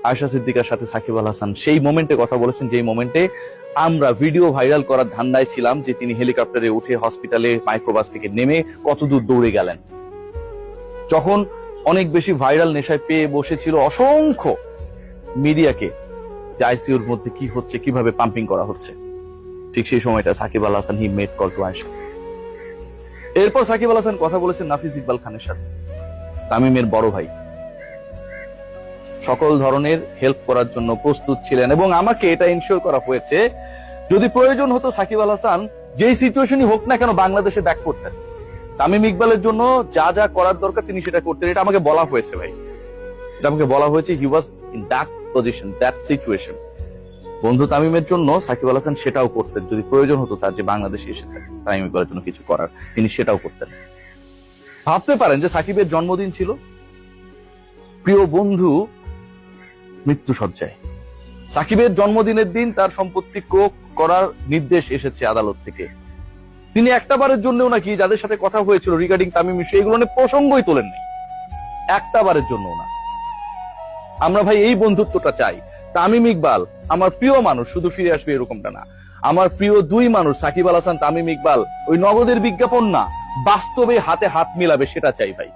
আয়েশা সিদ্দিকার সাথে সাকিব আল হাসান সেই মোমেন্টে কথা বলেছেন, যেই মোমেন্টে আমরা ভিডিও ভাইরাল করার ধান্দায় ছিলাম যে তিনি হেলিকপ্টারে উঠে হসপিটালে মাইক্রোবাস থেকে নেমে কতদূর দৌড়ে গেলেন। যখন অনেক বেশি ভাইরাল নেশায় পেয়ে বসেছিল অসংখ্য মিডিয়াকে যে আইসিইউর মধ্যে কি হচ্ছে, কিভাবে পাম্পিং করা হচ্ছে, ঠিক সেই সময়টা Shakib Al Hasan he made call to Ayesha. এরপর সাকিব আল হাসান কথা বলেছেন নাফিস ইকবাল খানের সাথে, তামিমের বড় ভাই, সকল ধরনের হেল্প করার জন্য প্রস্তুত ছিলেন। এবং আমাকে এটা ইনশিওর করা হয়েছে যদি প্রয়োজন হতো সাকিব আল হাসান যেই সিচুয়েশনই হোক না কেন বাংলাদেশে ব্যাক করতেন, তামিম ইকবালের জন্য যা যা করার দরকার তিনি সেটা করতেন। এটা আমাকে বলা হয়েছে ভাই, এটা আমাকে বলা হয়েছে। He was in that position, that situation. বন্ধু তামিমের জন্য সাকিব আল হাসান সেটাও করতেন, যদি প্রয়োজন হতো তার যে বাংলাদেশে এসে থাকে তামিম ইকবালের জন্য কিছু করার, তিনি সেটাও করতেন। ভাবতে পারেন যে সাকিবের জন্মদিন ছিল, প্রিয় বন্ধু মৃত্যু সজ্জায়। সাকিবের জন্মদিনের দিন তার সম্পত্তি ক্রয় করার নির্দেশ এসেছে আদালত থেকে। তিনি একটা বারের জন্যও নাকি যাদের সাথে কথা হয়েছিল রিগার্ডিং তামিম ইস্যু এগুলো নিয়ে প্রসঙ্গই তোলেন নাই, একটা বারের জন্য না। আমরা ভাই এই বন্ধুত্বটা চাই। তামিম ইকবাল আমার প্রিয় মানুষ, শুধু ফিরে আসবে এরকমটা না। আমার প্রিয় দুই মানুষ সাকিব আল হাসান, তামিম ইকবাল ওই নগদের বিজ্ঞাপন না, বাস্তবে হাতে হাত মিলাবে সেটা চাই ভাই।